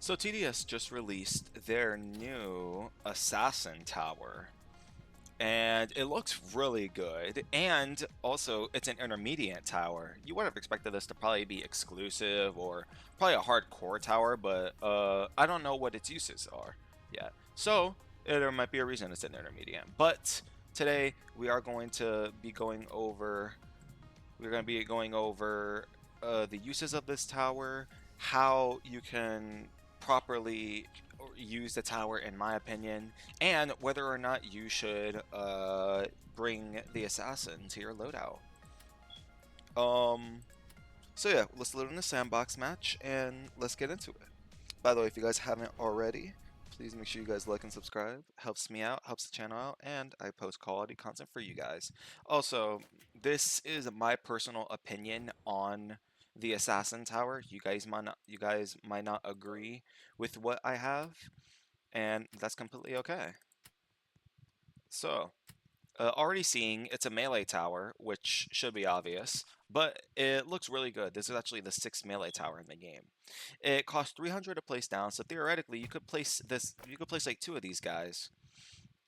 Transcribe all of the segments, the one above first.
So TDS just released their new Assassin Tower, and it looks really good. And also, it's an intermediate tower. You would have expected this to probably be exclusive or probably a hardcore tower, but I don't know what its uses are yet. So there might be a reason it's an intermediate. But today we're going to be going over the uses of this tower, how you can properly use the tower, in my opinion, and whether or not you should bring the assassin to your loadout. Um, so yeah, let's load in the sandbox match and let's get into it. By the way, if you guys haven't already, please make sure you guys like and subscribe. Helps me out, helps the channel out, and I post quality content for you guys. Also, this is my personal opinion on the Assassin Tower. You guys might not agree with what I have, and that's completely okay. So, already seeing it's a melee tower, which should be obvious, but it looks really good. This is actually the sixth melee tower in the game. It costs 300 to place down, so theoretically you could place this. You could place like two of these guys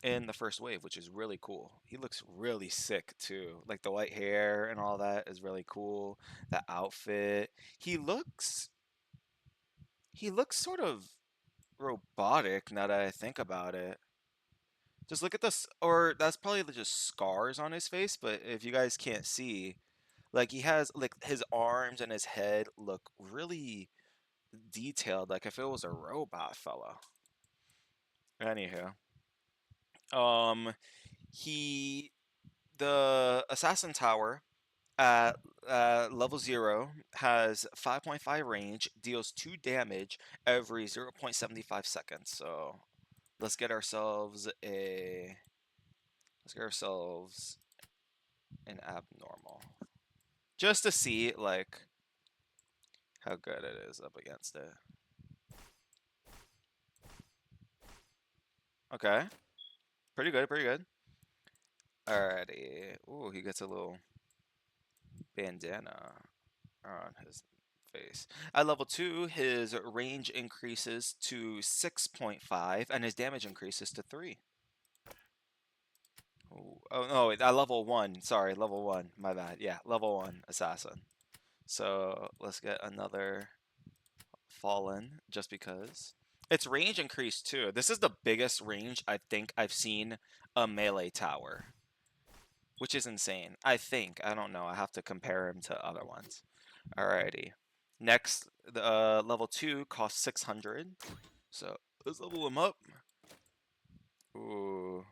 in the first wave, which is really cool. He looks really sick too. Like the white hair and all that is really cool. The outfit. He looks sort of robotic now that I think about it. Just look at this, or that's probably just scars on his face. But if you guys can't see, like he has like his arms and his head look really detailed, like if it was a robot fella. Anywho, um, he the assassin tower at level 0 has 5.5 range, deals 2 damage every 0.75 seconds. So let's get ourselves a let's get ourselves an abnormal, just to see like how good it is up against it. Okay, pretty good, pretty good. Alrighty. Ooh, he gets a little bandana on his face. At level 2, his range increases to 6.5 and his damage increases to 3. Ooh. Oh no, at level 1. Sorry, level 1. My bad. Yeah, level 1 assassin. So let's get another fallen just because. Its range increased too. This is the biggest range I think I've seen a melee tower, which is insane. I think. I don't know. I have to compare him to other ones. Alrighty. Next, the level 2 costs 600. So let's level him up. Ooh,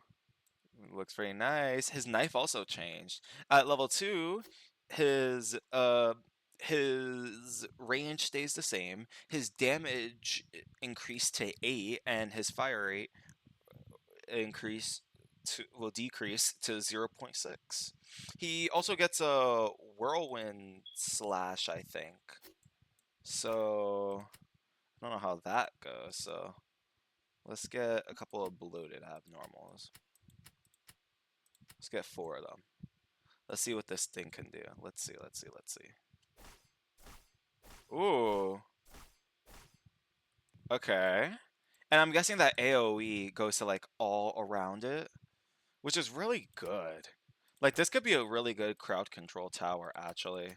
looks very nice. His knife also changed. At level 2, his uh his range stays the same. His damage increased to 8 and his fire rate increase will decrease to 0.6. He also gets a whirlwind slash, I think. So I don't know how that goes. So let's get a couple of bloated abnormals. Let's get 4 of them. Let's see what this thing can do. Let's see, let's see, let's see. Ooh. Okay. And I'm guessing that AoE goes to like all around it, which is really good. Like this could be a really good crowd control tower, actually.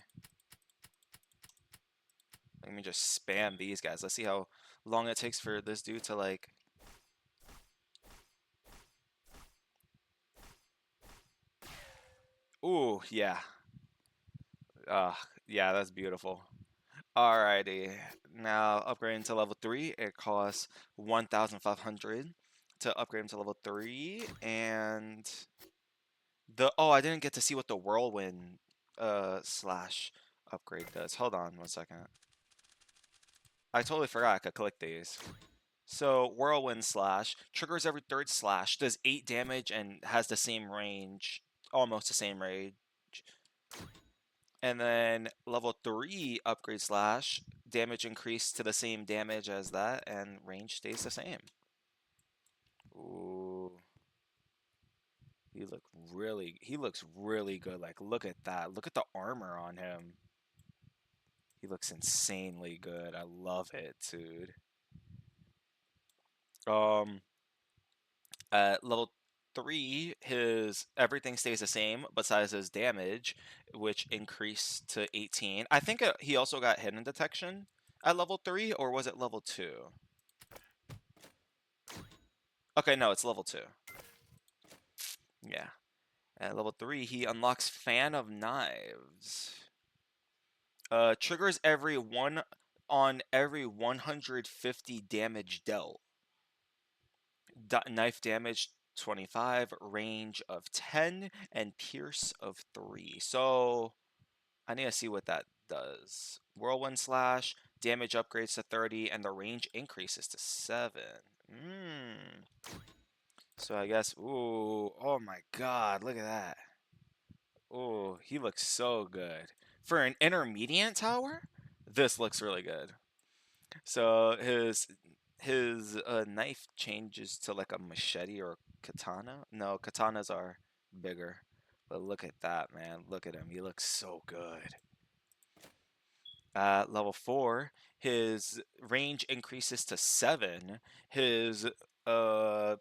Let me just spam these guys. Let's see how long it takes for this dude to like. Ooh, yeah. Yeah, that's beautiful. Alrighty. Now upgrading to level 3, it costs 1,500 to upgrade to level 3. And I didn't get to see what the whirlwind slash upgrade does. Hold on 1 second. I totally forgot I could click these. So whirlwind slash triggers every third slash, does 8 damage and has the same range, almost the same range. And then level 3 upgrade slash, damage increased to the same damage as that, and range stays the same. Ooh. He looks really good. Like, look at that. Look at the armor on him. He looks insanely good. I love it, dude. Um, at level 3, his everything stays the same besides his damage, which increased to 18. I think he also got hidden detection at level 3, or was it level 2? Okay, no, it's level 2. Yeah. At level 3, he unlocks Fan of Knives. Triggers every 150 damage dealt. Knife damage 25, range of 10, and pierce of 3. So I need to see what that does. Whirlwind Slash, damage upgrades to 30, and the range increases to 7. So I guess, ooh, oh my god, look at that. Oh, he looks so good. For an intermediate tower, this looks really good. So his knife changes to like a machete or katana. No, katanas are bigger. But look at that, man. Look at him. He looks so good. At level 4, his range increases to 7. His uh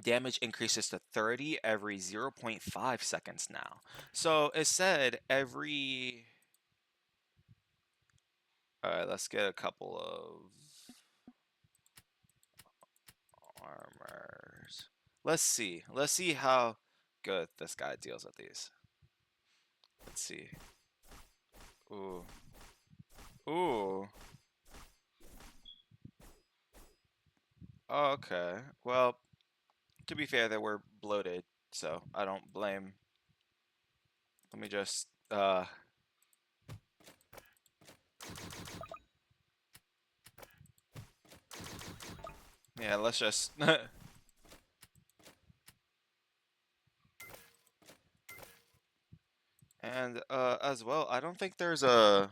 damage increases to 30 every 0.5 seconds now. So it said every. Alright, let's get a couple of armors. Let's see. Let's see how good this guy deals with these. Let's see. Ooh. Ooh. Okay. Well, to be fair, they were bloated, so I don't blame. Let me just yeah, let's just and as well, I don't think there's a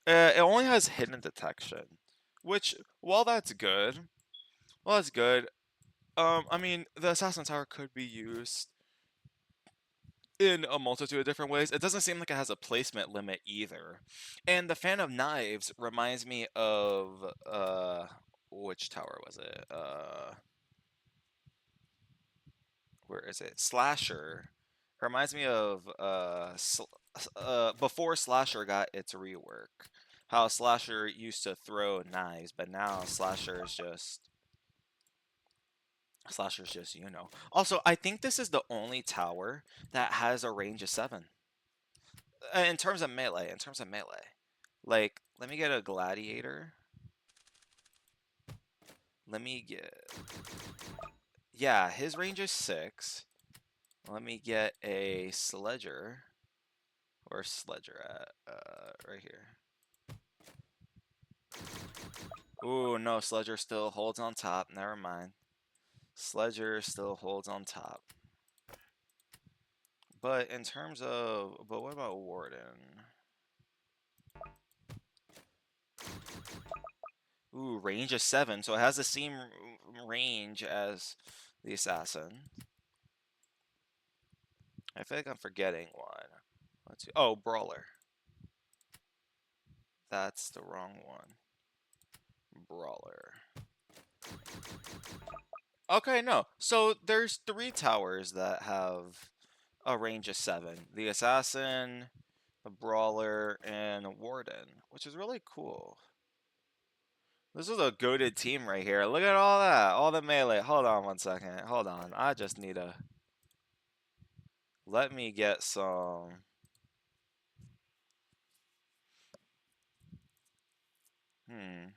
it only has hidden detection, which while that's good, I mean, the Assassin Tower could be used in a multitude of different ways. It doesn't seem like it has a placement limit either. And the Fan of Knives reminds me of which tower was it? Where is it? Slasher. Reminds me of before Slasher got its rework. How Slasher used to throw knives, but now Slasher's just, you know. Also, I think this is the only tower that has a range of 7. In terms of melee, Like, let me get a gladiator. Let me get. Yeah, his range is 6. Let me get a sledger. Where's sledger at? Right here. Ooh, no, sledger still holds on top. Never mind. Sledger still holds on top. But in terms of. But what about Warden? Ooh, range of 7, so it has the same range as the assassin. I feel like I'm forgetting one. Let's see. Oh, brawler. That's the wrong one. Brawler. Okay, no. So there's 3 towers that have a range of 7. The assassin, the brawler, and warden, which is really cool. This is a goated team right here. Look at all that. All the melee. Hold on one second. Hold on. I just need to. Let me get some. Hmm.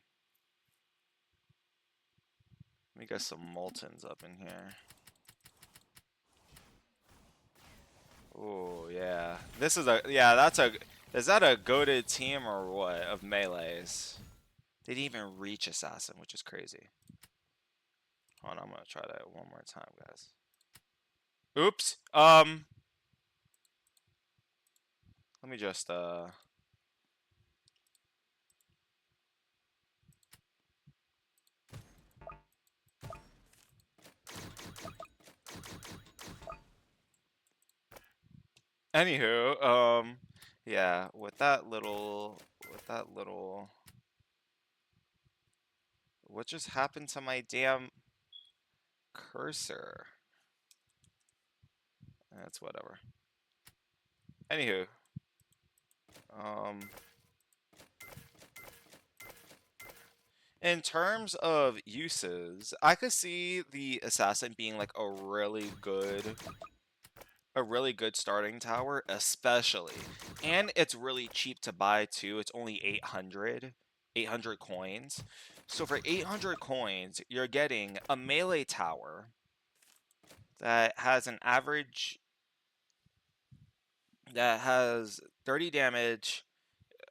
Let me get some Moltons up in here. Oh, yeah. This is a. Yeah, that's a. Is that a goated team or what? Of melees? They didn't even reach Assassin, which is crazy. Hold on, I'm gonna try that one more time, guys. Oops. Let me just Anywho, yeah, with that little What just happened to my damn cursor? That's whatever. Anywho, in terms of uses, I could see the assassin being like a really good starting tower, especially. And it's really cheap to buy too. It's only 800 coins. So for 800 coins, you're getting a melee tower that has an average that has 30 damage.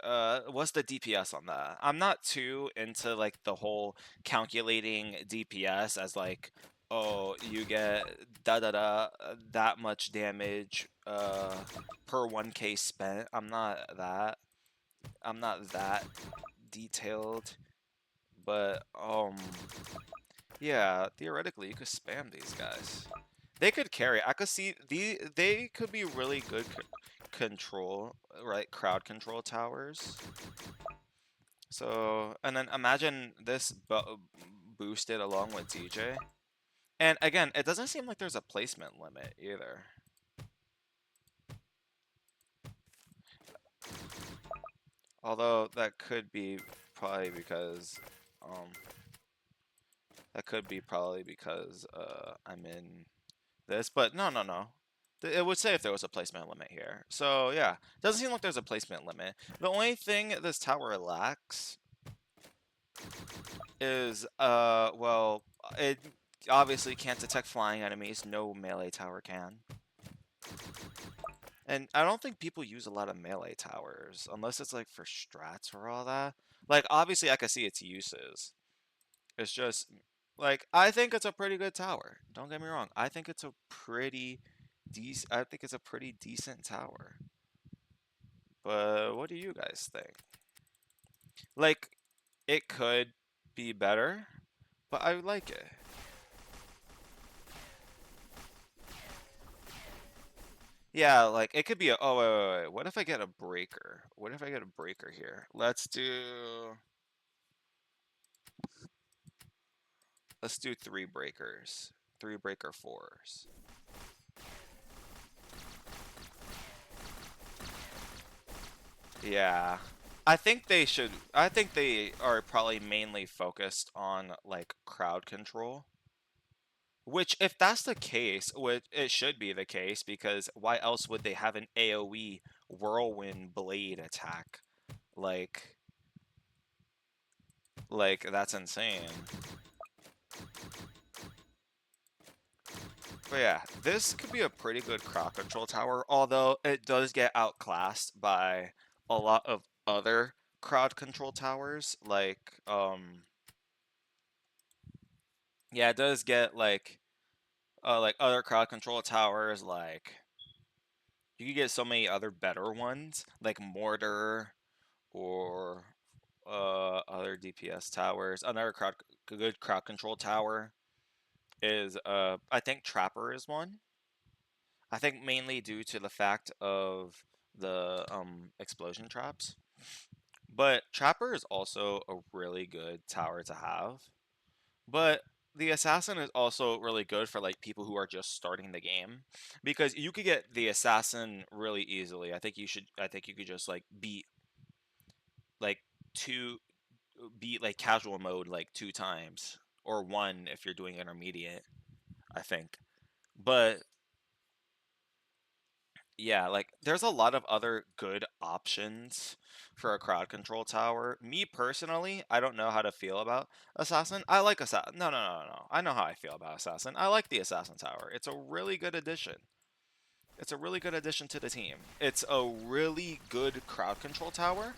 What's the DPS on that? I'm not too into like the whole calculating DPS as like, oh, you get that much damage per 1k spent. I'm not that detailed, but yeah, theoretically you could spam these guys. They could carry. I could see they could be really good control, right? Crowd control towers. So, and then imagine this boosted along with DJ. And again, it doesn't seem like there's a placement limit either. Although that could be probably because um I'm in this, but no. It would say if there was a placement limit here. So yeah, doesn't seem like there's a placement limit. The only thing this tower lacks is well, it obviously can't detect flying enemies. No melee tower can. And I don't think people use a lot of melee towers unless it's like for strats or all that. Like obviously I can see its uses. It's just like I think it's a pretty good tower. Don't get me wrong. I think it's a pretty decent tower. But what do you guys think? Like it could be better, but I like it. Yeah, like it could be a oh wait. What if I get a breaker? What if I get a breaker here? Let's do three breakers. Three breaker fours. Yeah. I think they are probably mainly focused on like crowd control. Which if that's the case, it should be the case because why else would they have an AoE whirlwind blade attack? Like that's insane. But yeah, this could be a pretty good crowd control tower, although it does get outclassed by a lot of other crowd control towers. Yeah, it does get like other crowd control towers. Like you could get so many other better ones, like Mortar or other DPS towers. Another good crowd control tower is I think Trapper is one. I think mainly due to the fact of the explosion traps. But Trapper is also a really good tower to have. But the Assassin is also really good for like people who are just starting the game because you could get the Assassin really easily. I think you could just like two beat like casual mode like two times or one if you're doing intermediate, I think. But yeah, like there's a lot of other good options for a crowd control tower. Me personally, I don't know how to feel about Assassin. I like Assassin. No. I know how I feel about Assassin. I like the Assassin tower. It's a really good addition. It's a really good addition to the team. It's a really good crowd control tower.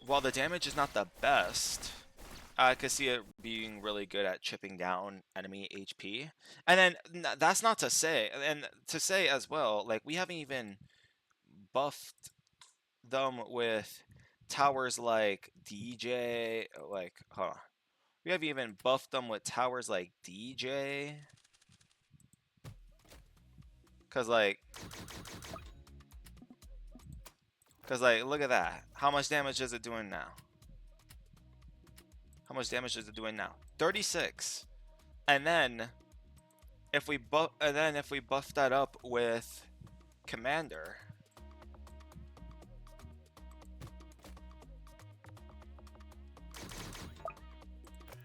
While the damage is not the best, I could see it being really good at chipping down enemy HP. And then that's not to say, and to say as well, like we haven't even buffed them with towers like DJ, we haven't even buffed them with towers like DJ. Cause like, look at that. How much damage is it doing now? How much damage is it doing now? 36. And then if we buff that up with Commander,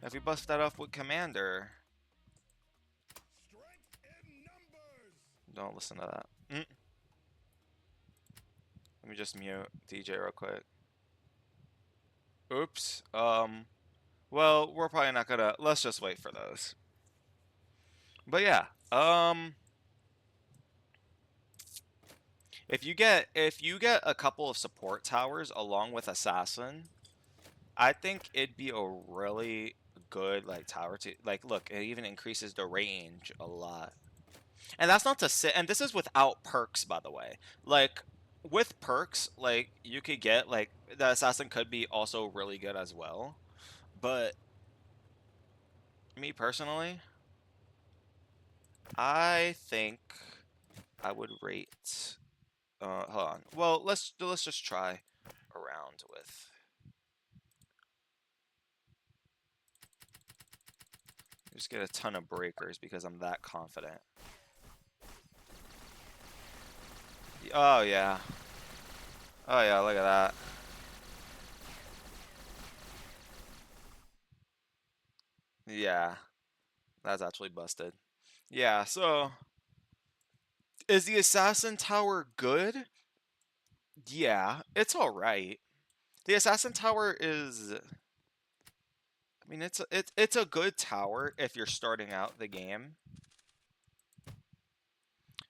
if we buff that up with Commander, don't listen to that. Let me just mute DJ real quick. Oops. Well, we're probably not gonna. Let's just wait for those. But yeah. If you get a couple of support towers along with assassin, I think it'd be a really good like tower to like. Look, it even increases the range a lot. And that's not to say. And this is without perks, by the way. Like with perks, like you could get like the assassin could be also really good as well. But me personally, I think I would rate. Hold on. Well, let's just try around with. Just get a ton of breakers because I'm that confident. Oh yeah. Oh yeah. Look at that. Yeah, that's actually busted. Yeah. So is the assassin tower good? Yeah, it's all right. The assassin tower is. I mean, it's a good tower if you're starting out the game.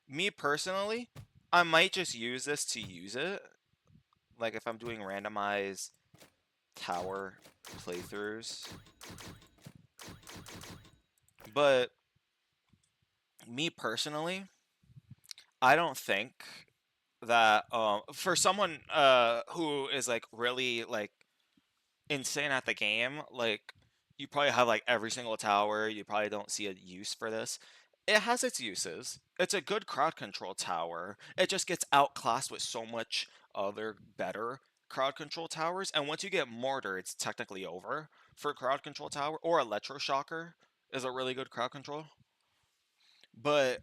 Me personally, I might just use this to use it. Like if I'm doing randomized tower playthroughs. But me personally, I don't think that for someone who is like really like insane at the game, like you probably have like every single tower, you probably don't see a use for this. It has its uses. It's a good crowd control tower. It just gets outclassed with so much other better crowd control towers. And once you get Mortar, it's technically over for crowd control tower. Or Electroshocker is a really good crowd control. But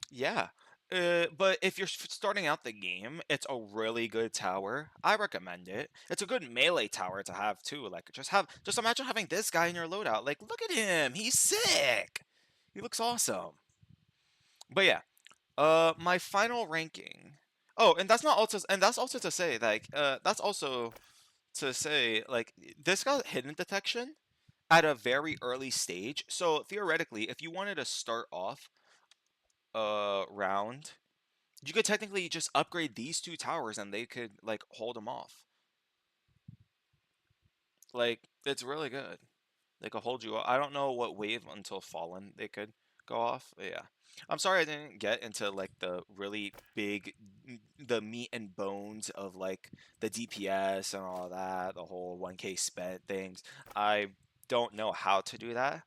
yeah. But if you're starting out the game, it's a really good tower. I recommend it. It's a good melee tower to have too. Like just imagine having this guy in your loadout. Like look at him. He's sick. He looks awesome. But yeah, my final ranking. Oh, and that's also to say that's also to say like this got hidden detection at a very early stage. So theoretically, if you wanted to start off a round, you could technically just upgrade these two towers and they could like hold them off. Like it's really good. They could hold you. I don't know what wave until Fallen they could go off. But yeah. I'm sorry I didn't get into like the really big, the meat and bones of like the DPS and all that, the whole 1K spent things. I don't know how to do that.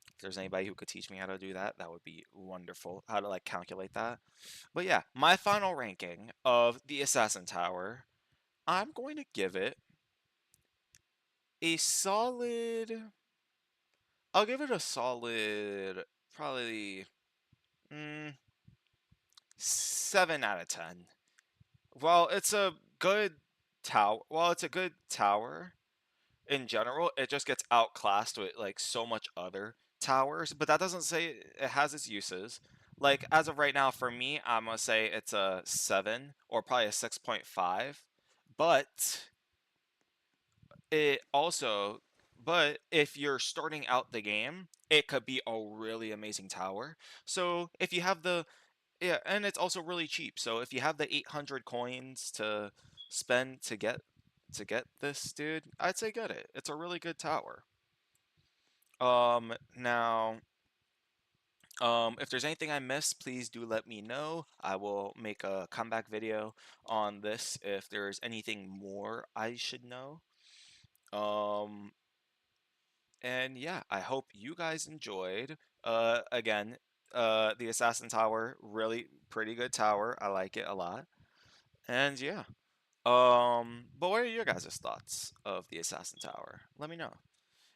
If there's anybody who could teach me how to do that, that would be wonderful. How to like calculate that. But yeah, my final ranking of the Assassin Tower, I'm going to give it a solid. I'll give it a solid, probably 7 out of 10. Well, it's a good tower. Well, it's a good tower in general. It just gets outclassed with like so much other towers, but that doesn't say it has its uses. Like as of right now, for me, I'm gonna say it's a 7 or probably a 6.5. But it also, but if you're starting out the game, it could be a really amazing tower. So if you have the, yeah, and it's also really cheap. So if you have the 800 coins to spend to get this, dude, I'd say get it. It's a really good tower. Now, if there's anything I missed, please do let me know. I will make a comeback video on this if there's anything more I should know. Um, And yeah, I hope you guys enjoyed. Again, the Assassin Tower, really pretty good tower. I like it a lot. And yeah, But what are your guys' thoughts of the Assassin Tower? Let me know.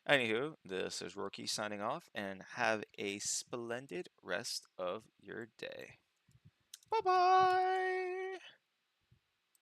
Anywho, this is Roki signing off, and have a splendid rest of your day. Bye bye!